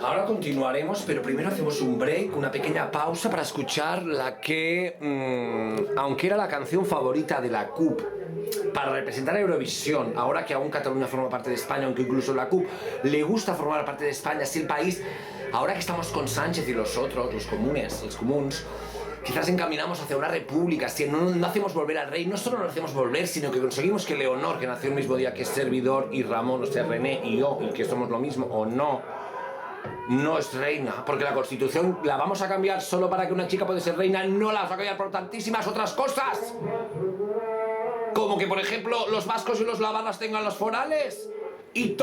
Ahora continuaremos, pero primero hacemos un break, una pequeña pausa para escuchar la que, aunque era la canción favorita de la CUP para representar a Eurovisión, ahora que aún Cataluña forma parte de España, aunque incluso la CUP le gusta formar parte de España, si el país, ahora que estamos con Sánchez y los otros, los comuns, quizás encaminamos hacia una república, si no hacemos volver al rey, no solo no lo hacemos volver, sino que conseguimos que Leonor, que nació el mismo día que Servidor y Ramón, o sea, René y yo, y que somos lo mismo, o no es reina, porque la Constitución la vamos a cambiar solo para que una chica pueda ser reina, no la vamos a cambiar por tantísimas otras cosas. Como que, por ejemplo, los vascos y los navarras tengan los forales. Y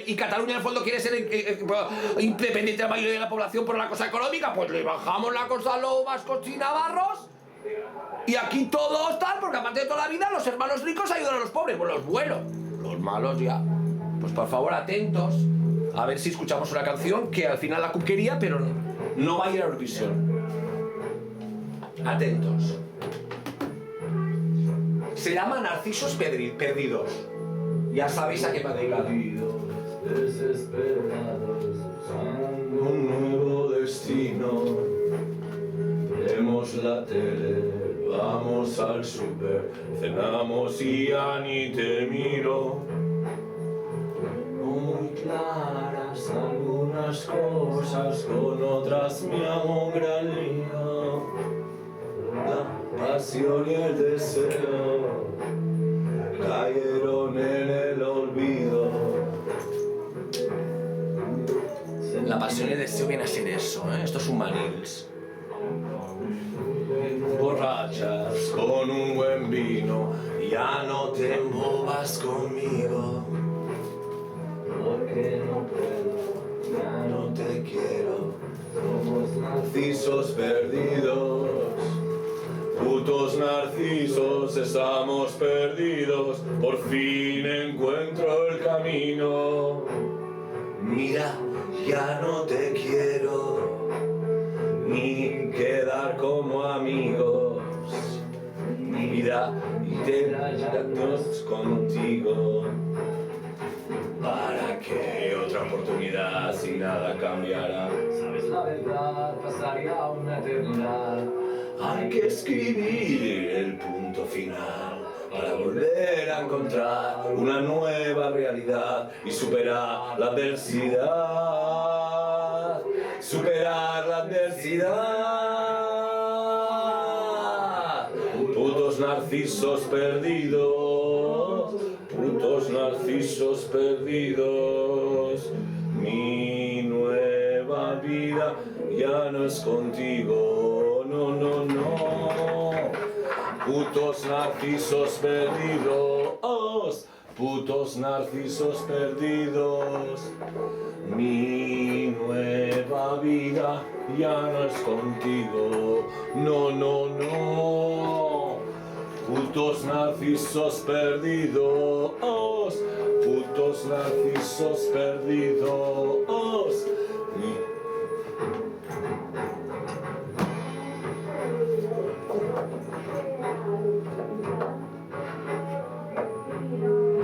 y Cataluña, en el fondo, quiere ser independiente de la mayoría de la población por la cosa económica. Pues le bajamos la cosa a los vascos y navarros. Y aquí todos tal, porque aparte de toda la vida, los hermanos ricos ayudan a los pobres. Pues los buenos, los malos ya. Pues por favor, atentos. A ver si escuchamos una canción que al final la CUP quería, pero no va a ir a Eurovisión. Atentos. Se llama Narcisos Perdidos. Ya sabéis a qué va dedicado. Desesperados, buscando un nuevo destino. Vemos la tele, vamos al súper, cenamos y ya ni te miro. Muy claras algunas cosas, con otras me hago un gran lío. La pasión y el deseo cayeron en el olvido. La pasión y el deseo viene a ser eso, ¿eh? Esto es un Manils. Borrachas con un buen vino, ya no te embobas conmigo. Porque no puedo, ya no te quiero. Somos narcisos perdidos. Putos narcisos, estamos perdidos. Por fin encuentro el camino. Mira, ya no te quiero ni quedar como amigos. Mira, y te danos contigo. ¿Para qué otra oportunidad si nada cambiará? Sabes la verdad, pasaría una eternidad. Hay que escribir el punto final para volver a encontrar una nueva realidad y superar la adversidad. Superar la adversidad. Putos narcisos perdidos. Putos narcisos perdidos. Mi nueva vida ya no es contigo, no, no, no. Putos narcisos perdidos. Putos narcisos perdidos. Mi nueva vida ya no es contigo, no, no, no. Putos narcisos perdidos, putos narcisos perdidos.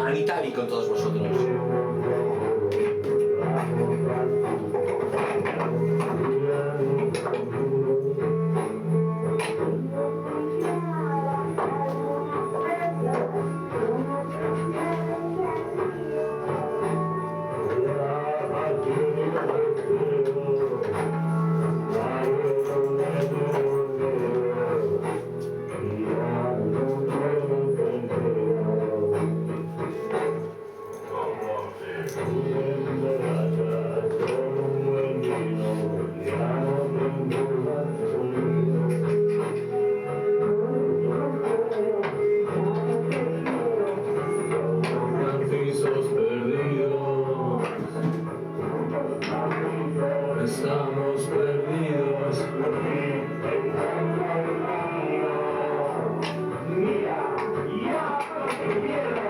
Anita Lee con todos vosotros. Estamos perdidos. Mira, ya te quiero.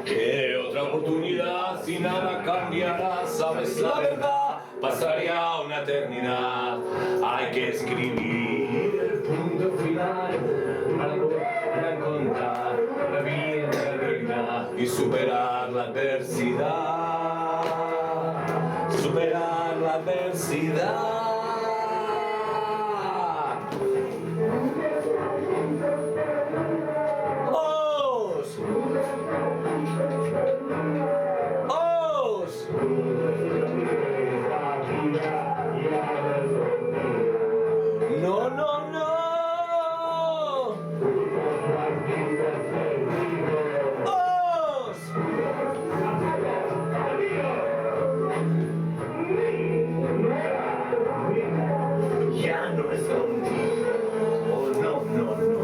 ¿Qué otra oportunidad si nada cambiará? ¿Sabes la verdad? Pasaría una eternidad. Hay que escribir superar la adversidad, superar la adversidad. ¡Os! ¡Os! No, no, no. ¡Os! Ya no es contigo. Oh, no, no, no.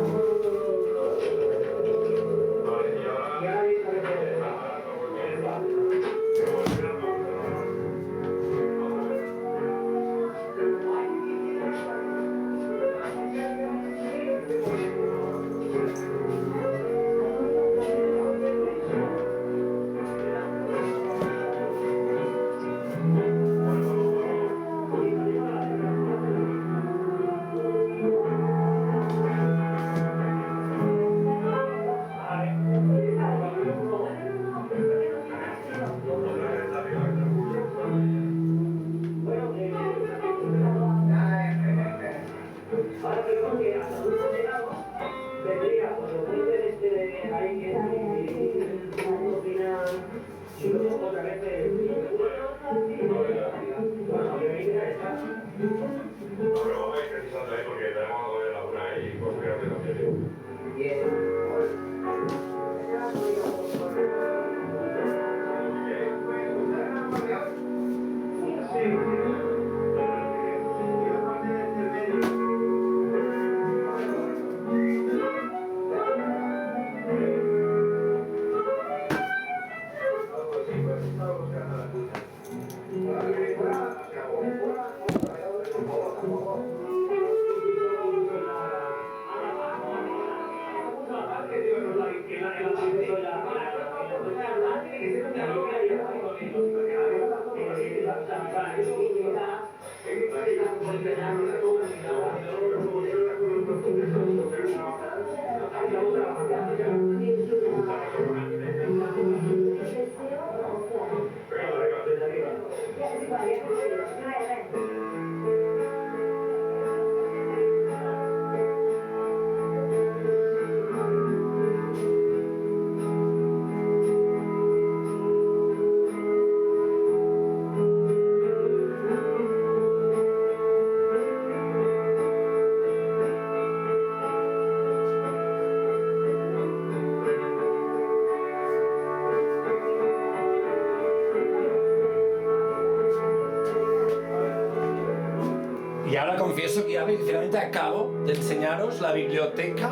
Y ahora confieso que ya finalmente acabo de enseñaros la biblioteca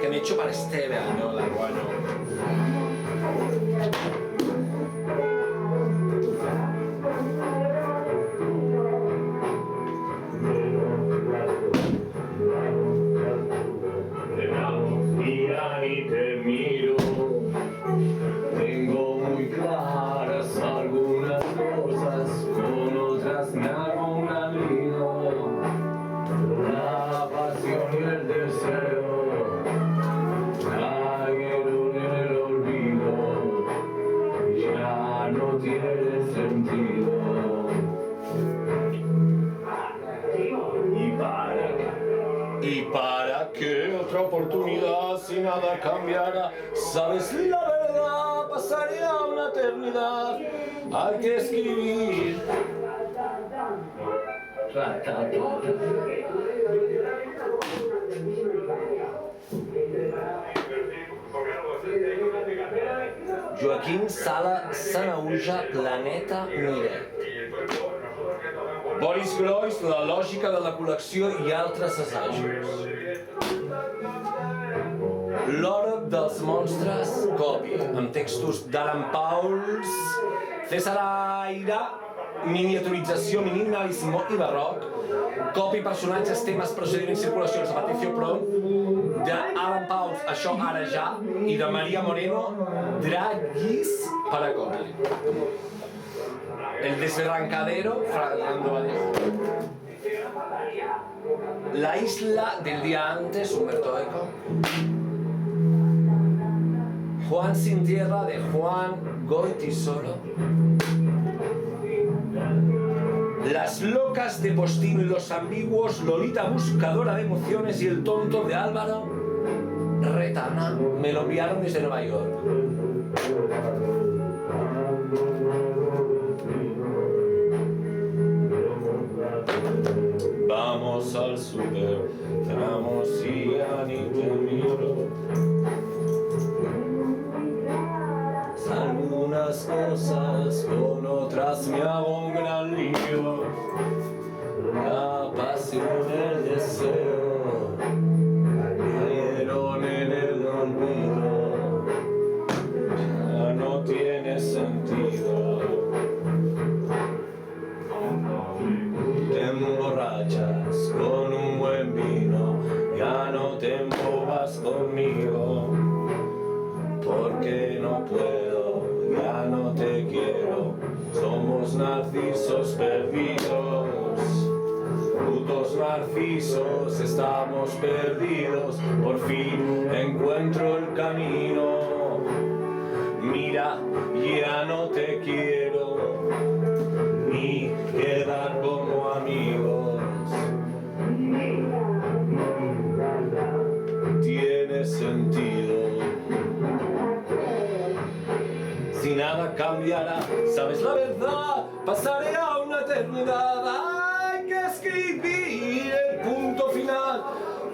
que me he hecho para este verano, la bueno. Y te miro, tengo muy claras algunas cosas, con otras me hago un amigo. La pasión y el deseo cayeron en el olvido, ya no tiene sentido. ¿Y para qué otra oportunidad si nada cambiara? Sabes, la verdad pasaría una eternidad. Hay que escribir. Joaquim Sala Sanahuja, Planeta Mire. Boris Groys, La lògica de la col·lecció i altres assajos. L'hora dels monstres, Copy, amb textos d'Alan Pauls, César Aira, miniaturització, minimalisme i barroc, Copy, personatges, temes, procediments, circulacions, de Patricio Pron, d'Alan Pauls, Això ara ja, i de Maria Moreno, Draguis para Copy. El desbarrancadero, Fernando Vallejo. La isla del día antes, Humberto Eco. Juan sin tierra de Juan Goytisolo. Las locas de Postino y los ambiguos, Lolita buscadora de emociones y el tonto de Álvaro Retana. Me lo enviaron desde Nueva York. Vamos al super, cenamos y ya ni te miro. Algunas cosas, con otras me hago un gran lío. La pasión, el deseo, cayeron en el olvido. Ya no tiene sentido. Te emborrachas con un buen vino, ya no te embobas conmigo, porque no puedo, ya no te quiero, somos narcisos perdidos, putos narcisos, estamos perdidos, por fin encuentro el camino, mira, ya no te quiero, ni quedar como amigos. Tiene sentido. Si nada cambiará, sabes la verdad, pasaré a una eternidad. Hay que escribir el punto final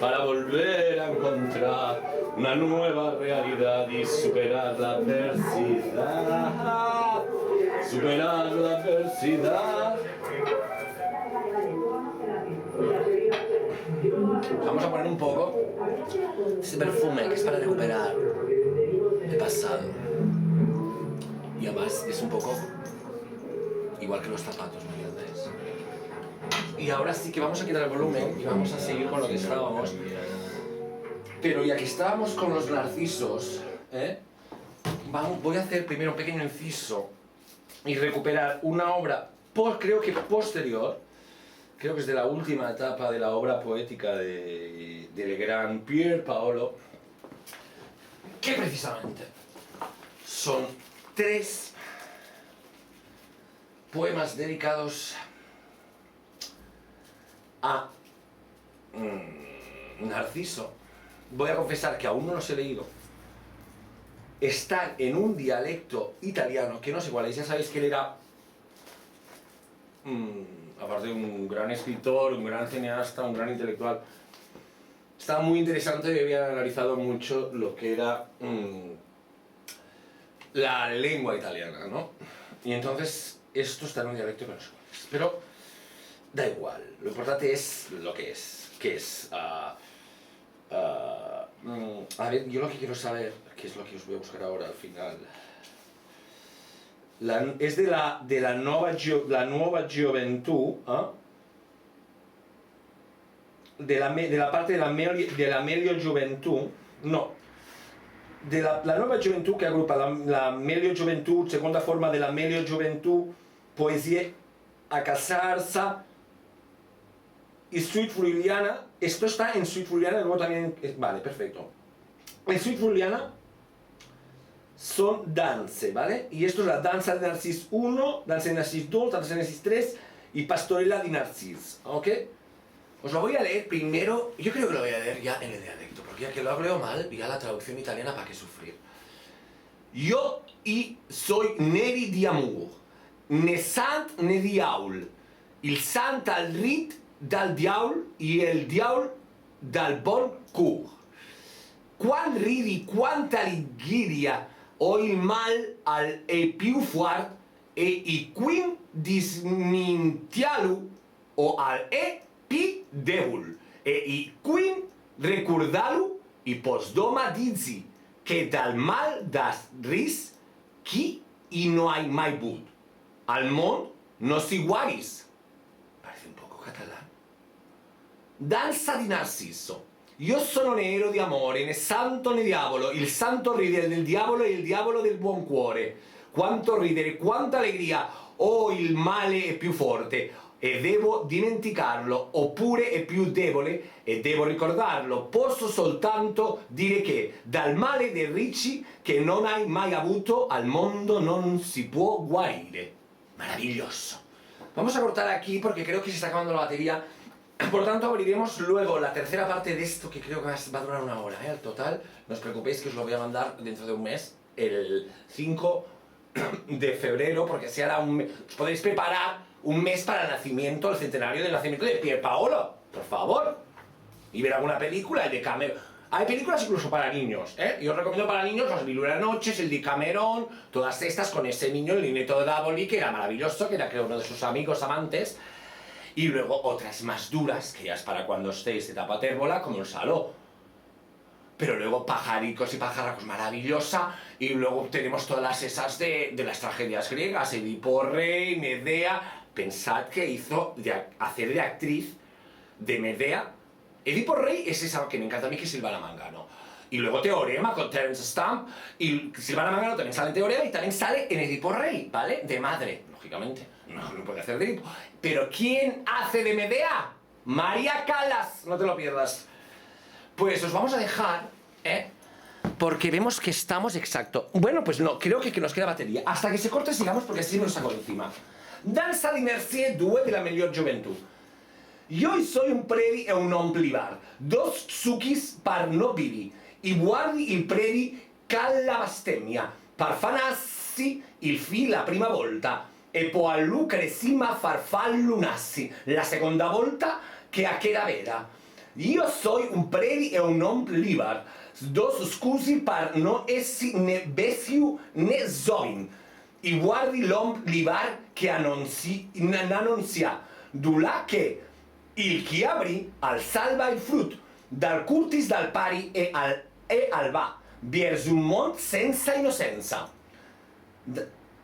para volver a encontrar una nueva realidad y superar la adversidad. Superar la adversidad. Vamos a poner un poco ese perfume que es para recuperar el pasado. Y además es un poco igual que los zapatos, ¿me entiendes? Y ahora sí que vamos a quitar el volumen y vamos a seguir con lo que estábamos. Pero ya que estábamos con los narcisos, voy a hacer primero un pequeño inciso y recuperar una obra, creo que posterior, creo que es de la última etapa de la obra poética del gran Pier Paolo, que precisamente son 3 poemas dedicados a Narciso. Voy a confesar que aún no los he leído. Están en un dialecto italiano que no sé cuál es. Ya sabéis que él era, aparte de un gran escritor, un gran cineasta, un gran intelectual, estaba muy interesante y había analizado mucho lo que era la lengua italiana, ¿no? Y entonces esto está en un dialecto que no sé cuál es. Pero da igual, lo importante es lo que es, a ver, yo lo que quiero saber, que es lo que os voy a buscar ahora al final, es de la nuova gioventù, de la parte de la meglio gioventù, no, la nuova gioventù che agrupa la meglio gioventù, seconda forma de la meglio gioventù, poesie a casarsa y Suite Freudiana. Esto está en Suite Freudiana, luego también, vale, perfecto. En Suite Freudiana son danze, ¿vale? Y esto es la danza de Narcís 1, danza de Narcís 2, danza de Narcís 3 y pastorela de Narcís, ¿ok? Os lo voy a leer primero, yo creo que lo voy a leer ya en el dialecto, porque ya que lo hablo mal, ya la traducción italiana, ¿para qué sufrir? Io soy neri di amor, ne sant ne diaul, il sant al rit dal diaul i el diaul dal bon cur. Quan ridi, quanta alegria, o il mal al e più fort, e i quin dismintialu o al e pi debul, e i quin recordalu i postdoma dizi, que dal mal das ris qui i no hai mai but. Al món no s'igualis. Parece un poco catalán. Danza di Narciso. Io sono nero di amore, né santo né diavolo, il santo ridere del diavolo e il diavolo del buon cuore. Quanto ridere, quanta allegria, oh il male è più forte, e devo dimenticarlo, oppure è più debole e devo ricordarlo. Posso soltanto dire che dal male dei ricci che non hai mai avuto al mondo non si può guarire. Maravilloso. Vamos a cortar aquí porque creo que se está acabando la batería. Por tanto, abriremos luego la tercera parte de esto, que creo que va a durar una hora, ¿eh? Al total, no os preocupéis que os lo voy a mandar dentro de un mes, el 5 de febrero, porque así hará un mes. Os podéis preparar un mes para el nacimiento, el centenario del nacimiento de Pierpaolo, por favor. Y ver alguna película, el de Cameron. Hay películas incluso para niños, ¿eh? Yo os recomiendo para niños Los Mil y una Noches, el de Cameron, todas estas con ese niño, el Nineto de Davoli, que era maravilloso, que era creo uno de sus amigos amantes. Y luego otras más duras, que ya es para cuando estéis de etapa térbola, como el Saló. Pero luego Pajaricos y Pajarracos, maravillosa. Y luego tenemos todas esas de las tragedias griegas, Edipo Rey, Medea. Pensad que hizo hacer de actriz de Medea. Edipo Rey es esa que me encanta a mí, que es Silvana Mangano. Y luego Teorema con Terence Stamp. Y Silvana Mangano también sale en Teorema y también sale en Edipo Rey, ¿vale? De madre, lógicamente. No puede hacer de Edipo. Pero ¿quién hace de Medea? María Callas. No te lo pierdas. Pues os vamos a dejar, ¿eh? Porque vemos que estamos exacto. Bueno, pues no, creo que nos queda batería. Hasta que se corte sigamos porque así me lo saco de encima. Danza di Mercier 2 della miglior gioventù. Io soy un predi e un omplivar, dos suquis par nobili, i guardi il predi calla bestemmia, par fanassi il fi la prima volta, e poi a lucre sima farfallo nassi, la seconda volta che a che la vera. Io soy un predi e un omplivar, dos scusi par no essi ne besiu ne zoin, i guardi l'omplivar che annunzia, dulà che il chi aprì al salva il frut, dal curtis dal pari e al va, viers un mont senza innocenza.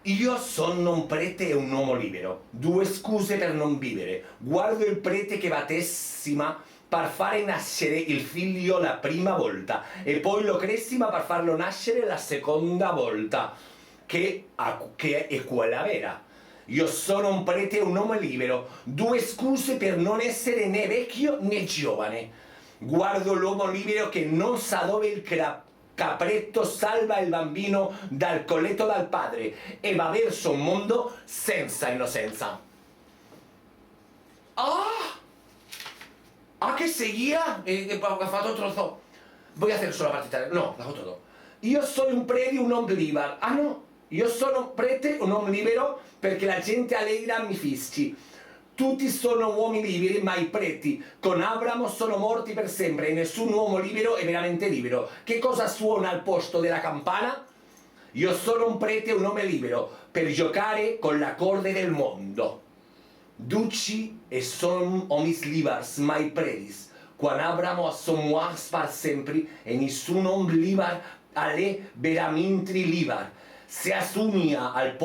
Io sono un prete e un uomo libero, due scuse per non vivere, guardo il prete che battesima per fare nascere il figlio la prima volta e poi lo cresima per farlo nascere la seconda volta, che è quella vera. Io sono un prete e un uomo libero, due scuse per non essere né vecchio né giovane. Guardo l'uomo libero che non sa dove il capretto salva il bambino dal colletto dal padre e va verso un mondo senza innocenza. Che seguía? Ha fatto otro trozo. Voy a hacer solo la parte italiana. No, lo hago todo. Io sono un prete e un uomo libero. No. Io sono un prete, un uomo libero, perché la gente allegra mi fischi. Tutti sono uomini liberi, ma i preti con Abramo sono morti per sempre e nessun uomo libero è veramente libero. Che cosa suona al posto della campana? Io sono un prete e un uomo libero per giocare con la corde del mondo. Duci e son omis libars, mai predis, quan Abramo assomuas par sempre e nessun om libar alle veramintri libar. Se asunia al